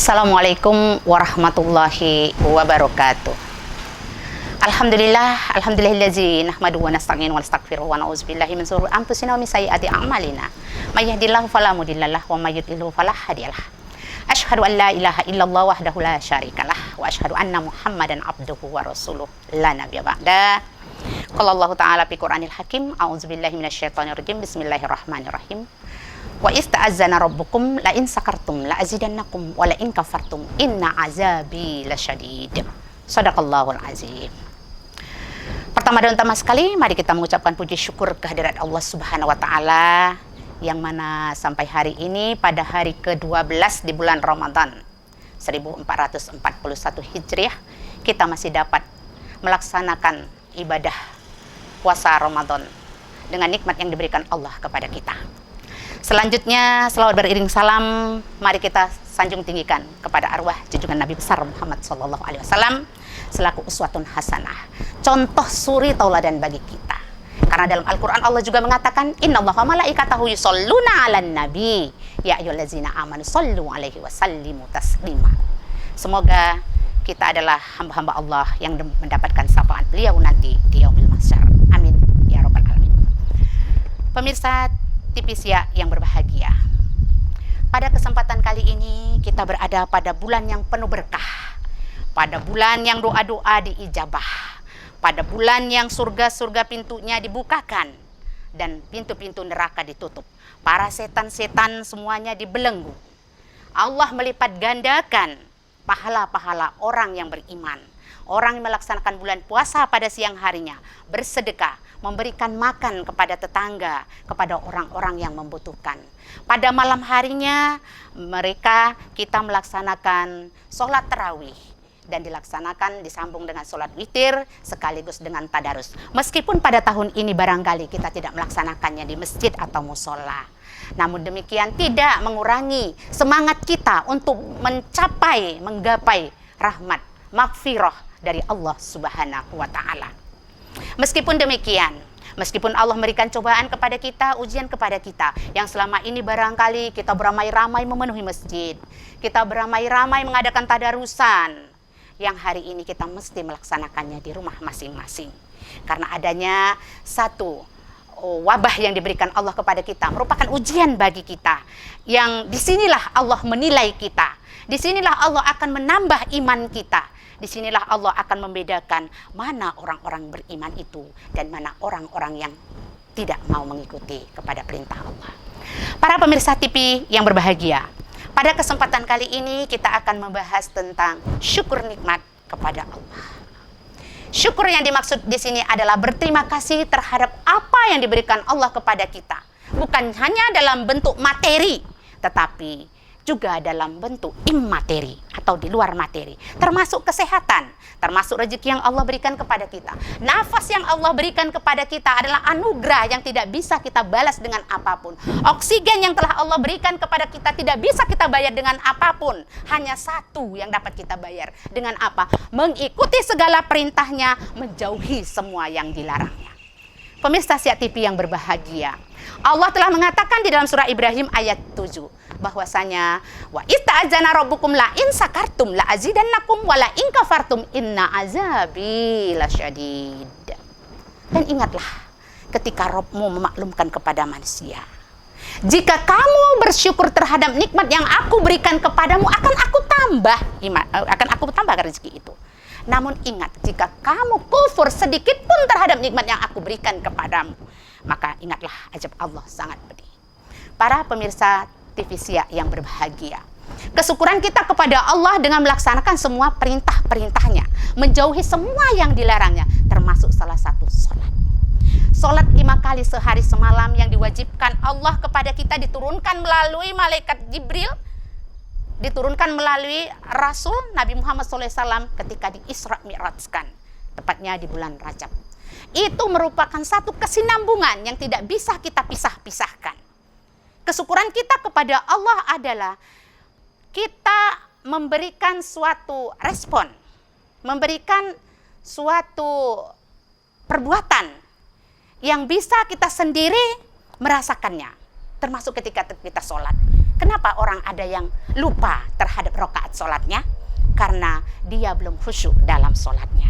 Assalamualaikum warahmatullahi wabarakatuh. Alhamdulillahillazi nahmaduhu wa nasta'inu wa nastaghfiruhu wa na'udzubillahi min syururi anfusina wa min sayyiati a'malina. May yahdihillahu fala mudhillalah wa may yudlil fala hadiyalah. Asyhadu an la ilaha illallah wahdahu la syarikalah wa asyhadu anna Muhammadan abduhu wa rasuluh la nabiyya ba'da. Qala Allah ta'ala fi Qur'anil Hakim, a'udzubillahi minasyaitonir rajim. Bismillahirrahmanirrahim. Wa ista'azzana rabbukum la in sakartum la azidannakum wa la in kafartum inna azabi lasyadid. Shadaqallahul azim. Pertama dan utama sekali, mari kita mengucapkan puji syukur kehadirat Allah Subhanahu wa taala yang mana sampai hari ini pada hari ke-12 di bulan Ramadan 1441 Hijriah kita masih dapat melaksanakan ibadah puasa Ramadan dengan nikmat yang diberikan Allah kepada kita. Selanjutnya, selawat beriring salam, mari kita sanjung tinggikan kepada arwah junjungan Nabi besar Muhammad SAW selaku uswatun hasanah, contoh suri tauladan bagi kita. Karena dalam Al-Quran Allah juga mengatakan, Innallaha malaikatahu yusholluna 'alan nabi, ya ayyuhallazina amanu shollu 'alaihi wa sallimu taslima. Semoga kita adalah hamba-hamba Allah yang mendapatkan syafaat beliau nanti di yaumil mahsyar. Amin ya rabbal alamin. Pemirsa Tipisia yang berbahagia, pada kesempatan kali ini kita berada pada bulan yang penuh berkah, pada bulan yang doa-doa diijabah, pada bulan yang surga-surga pintunya dibukakan dan pintu-pintu neraka ditutup, para setan-setan semuanya dibelenggu. Allah melipat gandakan pahala-pahala orang yang beriman, orang yang melaksanakan bulan puasa pada siang harinya, bersedekah, memberikan makan kepada tetangga, kepada orang-orang yang membutuhkan. Pada malam harinya kita melaksanakan sholat tarawih dan dilaksanakan disambung dengan sholat witir sekaligus dengan tadarus. Meskipun pada tahun ini barangkali kita tidak melaksanakannya di masjid atau musola, namun demikian tidak mengurangi semangat kita untuk menggapai rahmat, maghfirah dari Allah Subhanahu wa taala. Meskipun demikian, meskipun Allah memberikan cobaan kepada kita, ujian kepada kita, yang selama ini barangkali kita beramai-ramai memenuhi masjid, kita beramai-ramai mengadakan tadarusan, yang hari ini kita mesti melaksanakannya di rumah masing-masing. Karena adanya satu wabah yang diberikan Allah kepada kita merupakan ujian bagi kita, yang disinilah Allah menilai kita, disinilah Allah akan menambah iman kita. Disinilah Allah akan membedakan mana orang-orang beriman itu dan mana orang-orang yang tidak mau mengikuti kepada perintah Allah. Para pemirsa TV yang berbahagia, pada kesempatan kali ini kita akan membahas tentang syukur nikmat kepada Allah. Syukur yang dimaksud di sini adalah berterima kasih terhadap apa yang diberikan Allah kepada kita. Bukan hanya dalam bentuk materi, tetapi juga dalam bentuk immateri atau di luar materi, termasuk kesehatan, termasuk rezeki yang Allah berikan kepada kita. Nafas yang Allah berikan kepada kita adalah anugerah yang tidak bisa kita balas dengan apapun. Oksigen yang telah Allah berikan kepada kita tidak bisa kita bayar dengan apapun. Hanya satu yang dapat kita bayar, dengan apa? Mengikuti segala perintahnya, menjauhi semua yang dilarangnya. Pemirsa Siak TV yang berbahagia, Allah telah mengatakan di dalam surah Ibrahim ayat 7 bahwasanya wa ista'adzana rabbukum la in sakartum la azidannakum wa la in kafartum inna azabi lasyadid. Dan ingatlah ketika Rabbmu memaklumkan kepada manusia, jika kamu bersyukur terhadap nikmat yang aku berikan kepadamu, akan aku tambah rezeki itu. Namun ingat, jika kamu kufur sedikit pun terhadap nikmat yang aku berikan kepadamu, maka ingatlah azab Allah sangat pedih. Para pemirsa TV Siak yang berbahagia, kesyukuran kita kepada Allah dengan melaksanakan semua perintah-perintahnya, menjauhi semua yang dilarangnya, termasuk salah satu sholat. Sholat 5 kali sehari semalam yang diwajibkan Allah kepada kita, diturunkan melalui malaikat Jibril, diturunkan melalui Rasul Nabi Muhammad SAW ketika di Isra Mi'rajkan, tepatnya di bulan Rajab. Itu merupakan satu kesinambungan yang tidak bisa kita pisah-pisahkan. Kesyukuran kita kepada Allah adalah kita memberikan suatu respon, memberikan suatu perbuatan yang bisa kita sendiri merasakannya, termasuk ketika kita sholat. Kenapa orang ada yang lupa terhadap rakaat sholatnya? Karena dia belum khusyuk dalam sholatnya.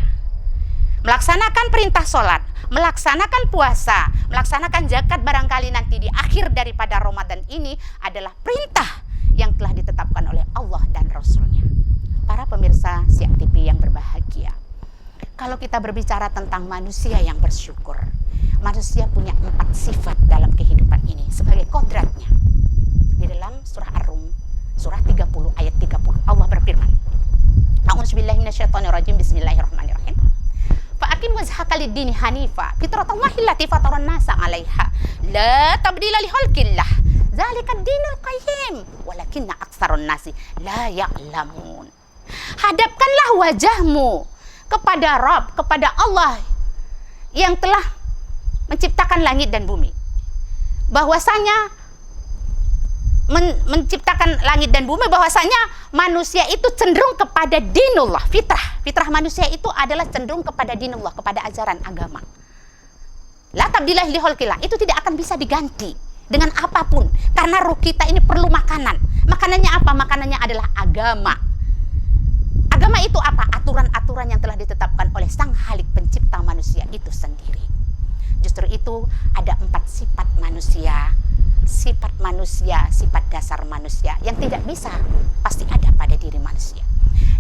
Melaksanakan perintah sholat, melaksanakan puasa, melaksanakan zakat barangkali nanti di akhir daripada Ramadan ini adalah perintah yang telah ditetapkan oleh Allah dan Rasulnya. Para pemirsa Siak TV yang berbahagia, kalau kita berbicara tentang manusia yang bersyukur, manusia punya 4 sifat dalam kehidupan ini sebagai kodratnya. Di dalam surah Ar-Rum, surah 30 ayat 30, Allah berfirman, A'udzubillahi minasyaitonirrajim, bismillahirrahmanirrahim. Fa'akim wajhaka lid-dini hanifa fitratallahi allati fataran nasa 'alaiha la tabdila li khalqillah dzalika ad-dinul qayyim walakinna aktsarun nasi la ya'lamun. Hadapkanlah wajahmu kepada Rabb, kepada Allah yang telah menciptakan langit dan bumi. Bahwasanya menciptakan langit dan bumi, bahwasanya manusia itu cenderung kepada dinullah, fitrah manusia itu adalah cenderung kepada dinullah, kepada ajaran agama. La tabdilah li khalqillah, itu tidak akan bisa diganti dengan apapun, karena ruh kita ini perlu makanan. Makanannya apa? Makanannya adalah agama. Agama itu apa? Aturan-aturan yang telah ditetapkan oleh Sang Khalik pencipta manusia itu sendiri. Justru itu ada 4 sifat manusia, sifat dasar manusia yang tidak bisa pasti ada pada diri manusia.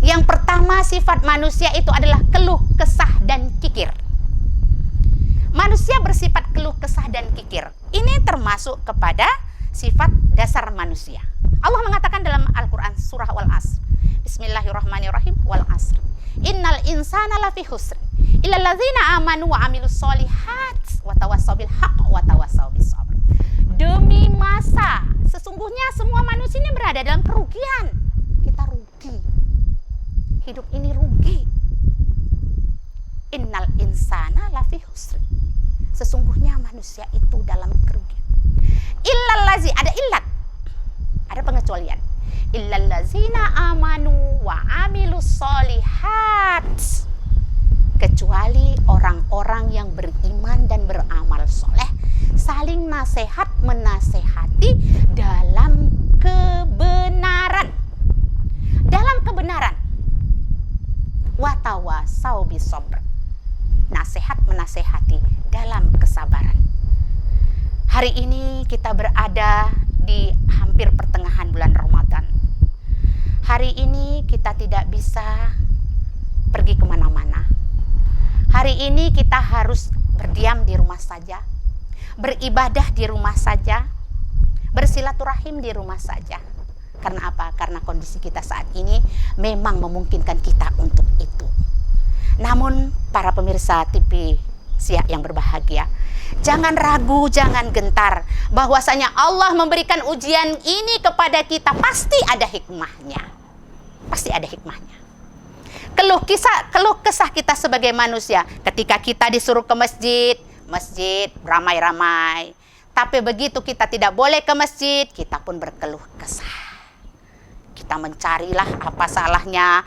Yang pertama, sifat manusia itu adalah keluh kesah dan kikir. Manusia bersifat keluh kesah dan kikir. Ini termasuk kepada sifat dasar manusia. Allah mengatakan dalam Al-Quran surah Wal-Asr, Bismillahirrahmanirrahim, wal asr. Innal insana lafi khusr illal ladzina amanu wa amilus solihat wa tawassaw bil haqq wa tawassaw bis sabr. Demi masa, sesungguhnya semua manusia ini berada dalam kerugian. Kita rugi. Hidup ini rugi. Innal insana lafi khusr. Sesungguhnya manusia itu dalam kerugian. Illal ladzi, ada illat. Ada pengecualian. Illallazina amanu wa amilus solihat, kecuali orang-orang yang beriman dan beramal soleh, saling nasihat menasehati dalam kebenaran, watawasau bisobr, nasihat menasehati dalam kesabaran. Hari ini kita berada di hampir pertengahan bulan Ramadan. Hari ini kita tidak bisa pergi kemana-mana. Hari ini kita harus berdiam di rumah saja, beribadah di rumah saja, bersilaturahim di rumah saja. Karena apa? Karena kondisi kita saat ini memang memungkinkan kita untuk itu. Namun para pemirsa TV Siak yang berbahagia, jangan ragu, jangan gentar bahwasanya Allah memberikan ujian ini kepada kita, pasti ada hikmahnya. Pasti ada hikmahnya. Keluh kesah kita sebagai manusia ketika kita disuruh ke masjid ramai-ramai. Tapi begitu kita tidak boleh ke masjid, kita pun berkeluh kesah. Kita mencarilah apa salahnya,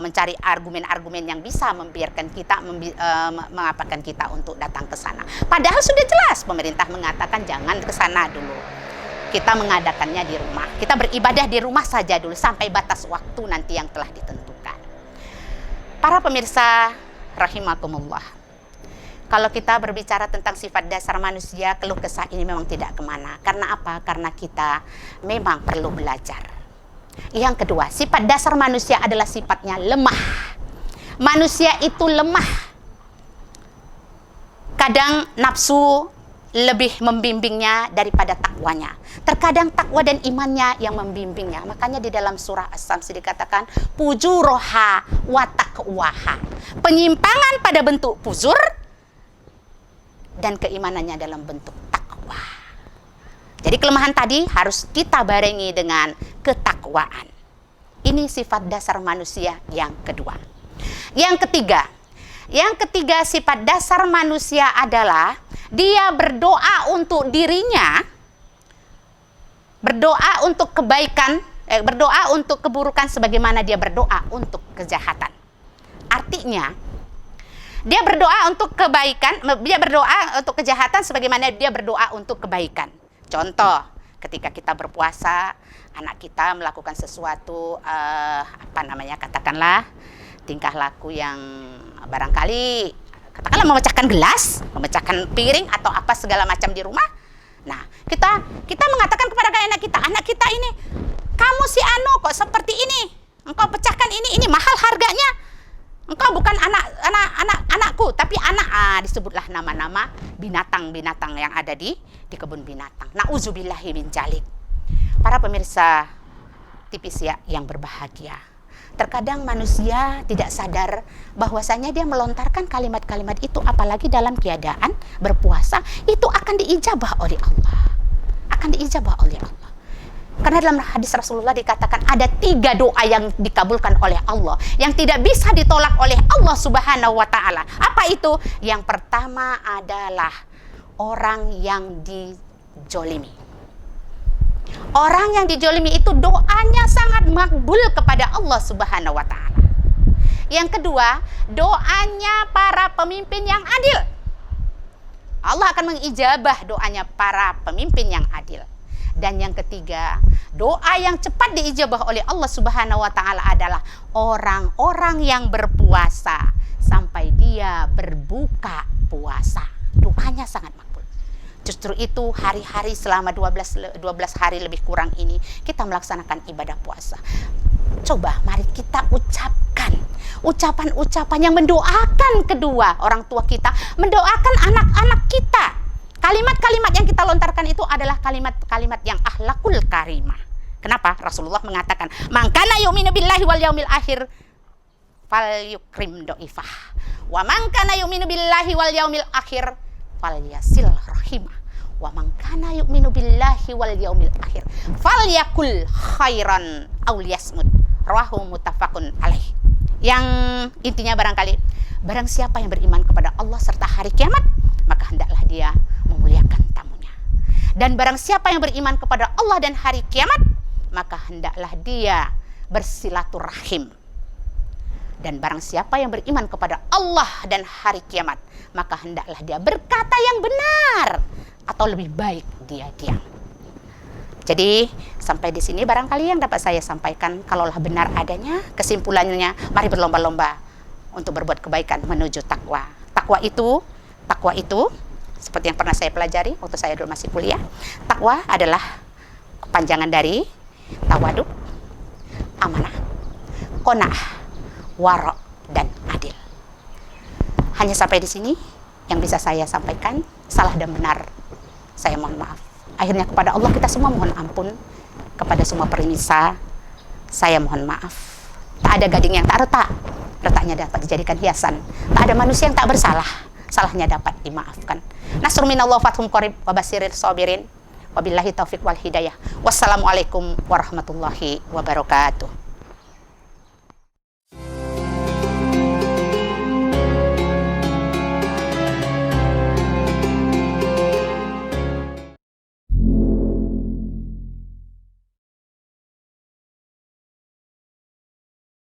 mencari argumen-argumen yang bisa membiarkan kita mengapakan kita untuk datang ke sana. Padahal sudah jelas pemerintah mengatakan jangan ke sana dulu. Kita mengadakannya di rumah. Kita beribadah di rumah saja dulu sampai batas waktu nanti yang telah ditentukan. Para pemirsa rahimakumullah. Kalau kita berbicara tentang sifat dasar manusia, keluh kesah ini memang tidak kemana. Karena apa? Karena kita memang perlu belajar. Yang kedua, sifat dasar manusia adalah sifatnya lemah. Manusia itu lemah. Kadang nafsu lebih membimbingnya daripada takwanya. Terkadang takwa dan imannya yang membimbingnya. Makanya di dalam surah As-Samsi dikatakan pujuroha wa taqwaha. Penyimpangan pada bentuk puzur dan keimanannya dalam bentuk takwa. Jadi kelemahan tadi harus kita barengi dengan ketakwaan. Ini sifat dasar manusia yang kedua. Yang ketiga sifat dasar manusia adalah dia berdoa untuk dirinya, berdoa untuk kebaikan, berdoa untuk keburukan sebagaimana dia berdoa untuk kejahatan. Artinya, dia berdoa untuk kebaikan, dia berdoa untuk kejahatan sebagaimana dia berdoa untuk kebaikan. Contoh, ketika kita berpuasa, anak kita melakukan sesuatu katakanlah tingkah laku yang barangkali katakanlah memecahkan gelas, memecahkan piring atau apa segala macam di rumah. Nah, kita mengatakan kepada anak kita ini, kamu si Anu kok seperti ini, engkau pecahkan ini mahal harganya, engkau bukan anakku, tapi disebutlah nama-nama binatang-binatang yang ada di kebun binatang. Nauzubillahi min dzalik. Para pemirsa tipis ya yang berbahagia, terkadang manusia tidak sadar bahwasanya dia melontarkan kalimat-kalimat itu, apalagi dalam keadaan berpuasa, itu akan diijabah oleh Allah. Akan diijabah oleh Allah. Karena dalam hadis Rasulullah dikatakan ada 3 doa yang dikabulkan oleh Allah, yang tidak bisa ditolak oleh Allah Subhanahu wa Ta'ala. Apa itu? Yang pertama adalah orang yang dijolimi. Orang yang dijolimi itu doanya sangat makbul kepada Allah Subhanahu wa Ta'ala. Yang kedua, doanya para pemimpin yang adil. Allah akan mengijabah doanya para pemimpin yang adil. Dan yang ketiga, doa yang cepat diijabah oleh Allah Subhanahu wa Ta'ala adalah orang-orang yang berpuasa sampai dia berbuka puasa. Doanya sangat makbul. Justru itu hari-hari selama 12 hari lebih kurang ini kita melaksanakan ibadah puasa. Coba mari kita ucapkan ucapan-ucapan yang mendoakan kedua orang tua kita, mendoakan anak-anak kita. Kalimat-kalimat yang kita lontarkan itu adalah kalimat-kalimat yang akhlakul karimah. Kenapa? Rasulullah mengatakan, "Man kana yu'minu billahi wal yaumil akhir falyukrim dhaifah. Wa man kana yu'minu billahi wal yaumil akhir falyasil rahimah. Wa man kana yu'minu billahi wal yaumil akhir falyakul khairan aw liyasmut." Rawahu muttafaqun alaih. Yang intinya barang siapa yang beriman kepada Allah serta hari kiamat, maka hendaklah dia memuliakan tamunya. Dan barang siapa yang beriman kepada Allah dan hari kiamat, maka hendaklah dia bersilaturahim. Dan barang siapa yang beriman kepada Allah dan hari kiamat, maka hendaklah dia berkata yang benar, atau lebih baik dia diam. Jadi sampai di sini barangkali yang dapat saya sampaikan. Kalaulah benar adanya, kesimpulannya mari berlomba-lomba untuk berbuat kebaikan menuju takwa. Takwa itu seperti yang pernah saya pelajari waktu saya dulu masih kuliah. Takwa adalah kepanjangan dari tawaduk, amanah, qanaah, wara' dan adil. Hanya sampai di sini yang bisa saya sampaikan. Salah dan benar saya mohon maaf. Akhirnya kepada Allah kita semua mohon ampun. Kepada semua pemirsa saya mohon maaf. Tak ada gading yang tak retak, retaknya dapat dijadikan hiasan. Tak ada manusia yang tak bersalah, salahnya dapat dimaafkan. Nasrun minallah fathun qarib wa basyiril sabirin. Wabillahi taufiq wal hidayah. Wassalamualaikum warahmatullahi wabarakatuh.